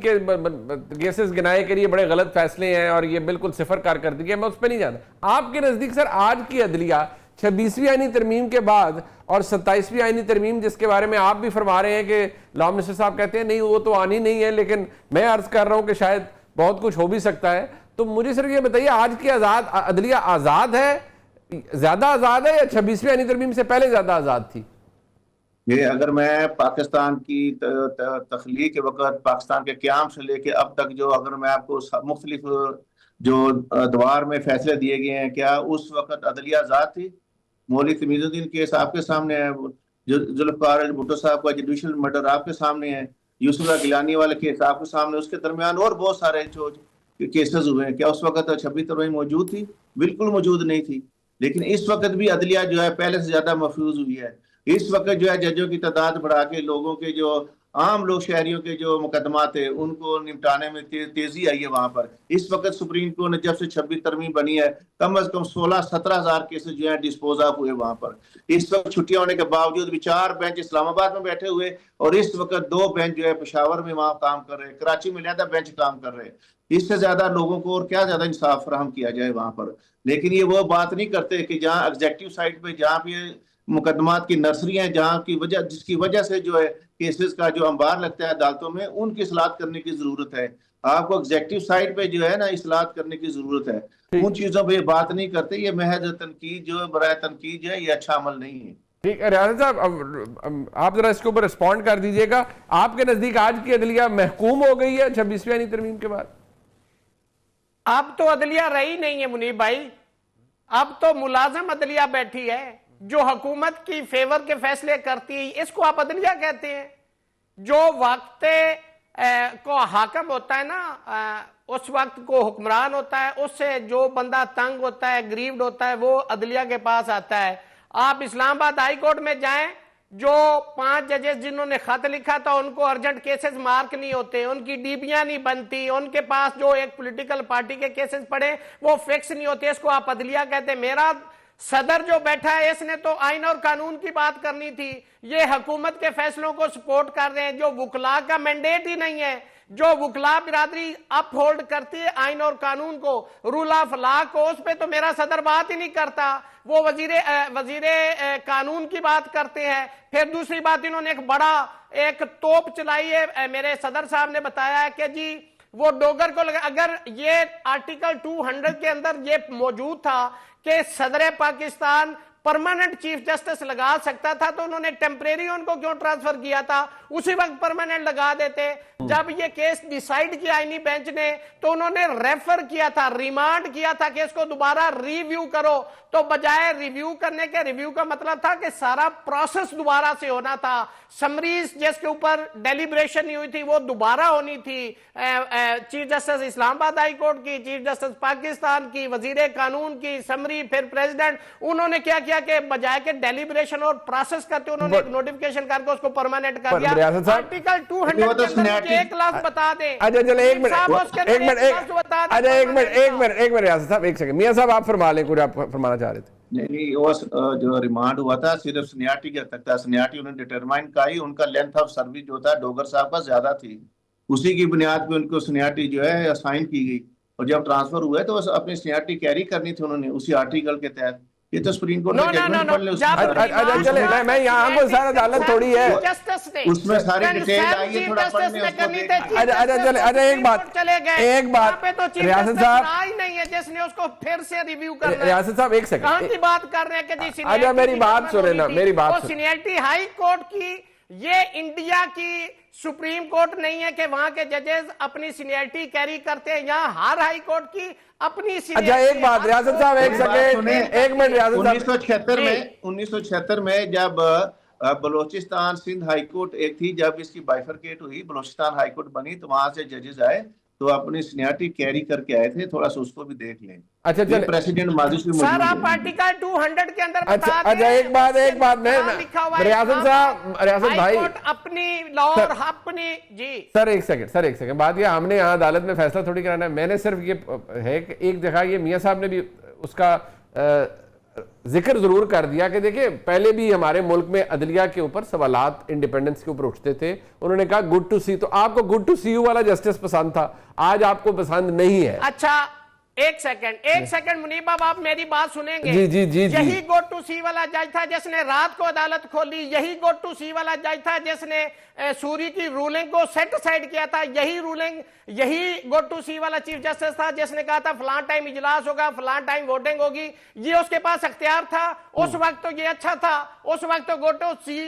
کیسز گنائے کے لیے بڑے غلط فیصلے ہیں اور یہ بالکل صفر کارکردگی ہے, میں اس پہ نہیں جاتا. آپ کے نزدیک سر آج کی عدلیہ 26ویں آئینی ترمیم کے بعد اور 27ویں آئینی ترمیم جس کے بارے میں آپ بھی فرما رہے ہیں کہ لا منسٹر صاحب کہتے ہیں نہیں وہ تو آنی نہیں ہے, لیکن میں عرض کر رہا ہوں کہ شاید بہت کچھ ہو بھی سکتا ہے, تو مجھے صرف یہ بتائیے آج کی عدلیہ آزاد ہے, زیادہ آزاد ہے, یا 26ویں آئینی ترمیم سے پہلے زیادہ آزاد تھی؟ یہ اگر میں پاکستان کی تخلیق کے وقت, پاکستان کے قیام سے لے کے اب تک جو اگر میں آپ کو مختلف جو ادوار میں فیصلے دیے گئے ہیں, کیا اس وقت عدلیہ آزاد تھی؟ مولوی تمیز الدین کیس آپ کے سامنے ہے, ذوالفقار علی بھٹو صاحب کا جوڈیشل مرڈر آپ کے سامنے ہے, یوسف زئی گیلانی والے کیس آپ کے سامنے, اس کے درمیان اور بہت سارے جو کیسز ہوئے ہیں. کیا اس وقت 26 ترمیم موجود تھی؟ بالکل موجود نہیں تھی. لیکن اس وقت بھی عدلیہ جو ہے پہلے سے زیادہ محفوظ ہوئی ہے. اس وقت جو ہے ججوں کی تعداد بڑھا کے لوگوں کے جو عام لوگ شہریوں کے جو مقدمات ہیں ان کو نمٹانے میں تیزی آئی ہے وہاں پر. اس وقت سپریم کورٹ نے جب سے 26 ترمیم بنی ہے کم از کم 16-17 ہزار کیسز جو ہیں ڈسپوز آف ہوئے وہاں پر. اس وقت چھٹیاں ہونے کے باوجود بھی 4 بینچ اسلام آباد میں بیٹھے ہوئے, اور اس وقت 2 بینچ جو ہے پشاور میں وہاں کام کر رہے, کراچی میں علیحدہ بینچ کام کر رہے. اس سے زیادہ لوگوں کو اور کیا زیادہ انصاف فراہم کیا جائے وہاں پر. لیکن یہ وہ بات نہیں کرتے کہ جہاں ایگزیکٹو سائٹ پہ جہاں پہ مقدمات کی نرسریاں جہاں کی وجہ جس کی وجہ سے جو ہے کیسز کا جو انبار لگتا ہے عدالتوں میں، ان کی اصلاحات کرنے کی ضرورت ہے. آپ کو ایگزیکٹو سائڈ پہ جو ہے نا اصلاحات کرنے کی ضرورت ہے. ان چیزوں پہ یہ بات نہیں کرتے. یہ محض تنقید جو برائے تنقید جو ہے یہ اچھا عمل نہیں ہے. ٹھیک ہے ریاض صاحب، آپ ذرا اس کے اوپر رسپونڈ کر دیجئے گا. آپ کے نزدیک آج کی عدلیہ محکوم ہو گئی ہے 26ویں ترمیم کے بعد؟ اب تو عدلیہ رہی نہیں ہے منیب بھائی، اب تو ملازم عدلیہ بیٹھی ہے جو حکومت کی فیور کے فیصلے کرتی ہے. اس کو آپ عدلیہ کہتے ہیں؟ جو وقت کو حاکم ہوتا ہے نا، اس وقت کو حکمران ہوتا ہے، اس سے جو بندہ تنگ ہوتا ہے، گریوڈ ہوتا ہے، وہ عدلیہ کے پاس آتا ہے. آپ اسلام آباد ہائی کورٹ میں جائیں، جو 5 ججز جنہوں نے خط لکھا تھا ان کو ارجنٹ کیسز مارک نہیں ہوتے، ان کی ڈیبیاں نہیں بنتی، ان کے پاس جو ایک پولیٹیکل پارٹی کے کیسز پڑے وہ فکس نہیں ہوتے. اس کو آپ عدلیہ کہتے ہیں؟ میرا صدر جو بیٹھا ہے اس نے تو آئین اور قانون کی بات کرنی تھی. یہ حکومت کے فیصلوں کو سپورٹ کر رہے ہیں جو وکلاء کا مینڈیٹ ہی نہیں ہے. جو وکلاء برادری اپ ہولڈ کرتی ہے آئین اور قانون کو، رول آف لا کو، اس پہ تو میرا صدر بات ہی نہیں کرتا. وہ وزیر قانون کی بات کرتے ہیں. پھر دوسری بات، انہوں نے ایک بڑا ایک توپ چلائی ہے. میرے صدر صاحب نے بتایا ہے کہ جی وہ ڈوگر کو اگر یہ آرٹیکل 200 کے اندر یہ موجود تھا کہ صدر پاکستان پرماننٹ چیف جسٹس لگا سکتا تھا تو انہوں نے ٹیمپریری ان کو کیوں ٹرانسفر کیا تھا؟ اسی وقت پرماننٹ لگا دیتے. جب یہ کیس ڈیسائیڈ کیا آئینی بینچ نے تو انہوں نے ریفر کیا تھا، ریمانڈ کیا تھا کہ اس کو دوبارہ ریویو کرو. تو بجائے ریویو کرنے کے، ریویو کا مطلب تھا کہ سارا پروسیس دوبارہ سے ہونا تھا. سمریز جس کے اوپر ڈیلیبریشن نہیں ہوئی تھی وہ دوبارہ ہونی تھی. چیف جسٹس اسلام آباد ہائی کورٹ کی، چیف جسٹس پاکستان کی، وزیر قانون کی سمری، پھر پریزیڈنٹ. انہوں نے کیا کیا کہ بجائے کہ ڈیلیبریشن اور پروسیس کرتے انہوں نے ایک نوٹیفیکیشن کر کے اس کو پرماننٹ کر دیا. آرٹیکل 200 کے اندر ایک لفظ بتا دیں. اچھا چلے ایک منٹ ریاض صاحب، ایک سیکنڈ. میاں صاحب آپ فرما لیں، کچھ آپ فرمانا چاہ رہے تھے. نہیں، وہ جو ریمانڈ ہوا تھا صرف سینیارٹی کے تک تھا. سینیارٹی انہوں نے ڈیٹرمائن کرائی. ان کا لینتھ آف سروس جو تھا ڈوگر صاحب کا زیادہ تھی، اسی کی بنیاد پہ ان کو سینیارٹی جو ہے اسائن کی گئی. اور جب ٹرانسفر ہوا ہے تو اپنی سینیارٹی کیری کرنی تھی انہوں نے اسی آرٹیکل کے تحت. یہ تو سپریم کورٹ نے ججمنٹ پڑھ لیا. چلے میں یہاں کو سارا عدالت تھوڑی ہے، اس میں ساری ڈیٹیل آئی ہے، تھوڑا پڑھنے اس کو دیکھیں. ایک بات ریاست صاحب، نہیں ہے جس نے اس کو پھر سے ریویو کرنا. ریاست صاحب ایک سیکنڈ، کہاں کی بات کر رہے ہیں کہ جی اچھا میری بات سنیں نا، میری بات سنیں. سینیئرٹی ہائی کورٹ کی، یہ انڈیا کی سپریم کورٹ نہیں ہے کہ وہاں کے ججز اپنی سینیئرٹی کیری کرتے ہیں. یہاں ہر ہائی کورٹ کی اپنی سینیئرٹی. اچھا ایک بات ریاست صاحب، ایک سیکنڈ، ایک منٹ ریاست صاحب. 1976 میں جب بلوچستان سندھ ہائی کورٹ ایک تھی، جب اس کی بائیفرکیٹ ہوئی، بلوچستان ہائی کورٹ بنی تو وہاں سے ججز آئے تو اپنی سینیارٹی کیری کر کے آئے تھے. تھوڑا سا اس کو بھی دیکھ لیں. اچھا چلے پریسیڈنٹ ماضی سے موجود سارا ہے. آرٹیکل 200 کے اندر بتا دیں. اچھا ایک بات میں ریاست صاحب، ریاست بھائی اپنی لا اور اپنی جی سر ایک سیکنڈ بات یہ ہم نے یہاں عدالت میں فیصلہ تھوڑی کرانا ہے. میں نے صرف یہ ہے کہ ایک جگہ یہ میاں صاحب نے بھی اس کا ذکر ضرور کر دیا کہ دیکھیں پہلے بھی ہمارے ملک میں عدلیہ کے اوپر سوالات انڈیپینڈنس کے اوپر اٹھتے تھے. انہوں نے کہا گڈ ٹو سی، تو آپ کو گڈ ٹو سی یو والا جسٹس پسند تھا، آج آپ کو پسند نہیں ہے. اچھا ایک سیکنڈ منیب صاحب، آپ میری بات سنیں گے؟ جی. یہی گوڈ ٹو سی والا جج تھا جس نے رات کو عدالت کھولی. یہی گوڈ ٹو سی والا جج تھا جس نے سوری کی رولنگ کو سیٹ سائڈ کیا تھا. یہی گوڈ ٹو سی والا چیف جسٹس تھا جس نے کہا تھا فلاں ٹائم اجلاس ہوگا، فلاں ٹائم ووٹنگ ہوگی. یہ اس کے پاس اختیار تھا. اس وقت تو یہ اچھا تھا. اس وقت تو گوڈ ٹو سی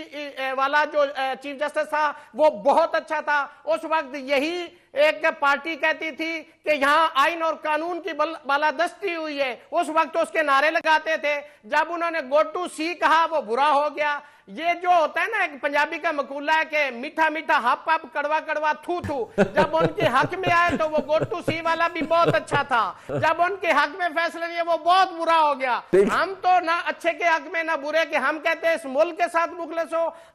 والا جو چیف جسٹس تھا وہ بہت اچھا تھا. اس وقت یہی ایک پارٹی کہتی تھی کہ یہاں آئین اور قانون کی بالادستی ہوئی ہے. اس وقت اس کے نعرے لگاتے تھے. جب انہوں نے گو ٹو سی کہا وہ برا ہو گیا. یہ جو ہوتا ہے نا ایک پنجابی کا مقولہ ہے کہ میٹھا میٹھا ہپ ہپ کڑوا کڑوا تھو تھو. جب ان کے حق میں آئے تو وہ گو ٹو سی والا بھی بہت اچھا تھا. جب ان کے حق میں فیصلے لیے وہ بہت برا ہو گیا. ہم تو نہ اچھے کے حق میں نہ برے کے. ہم کہتے ہیں اس ملک کے ساتھ مخلص ہو،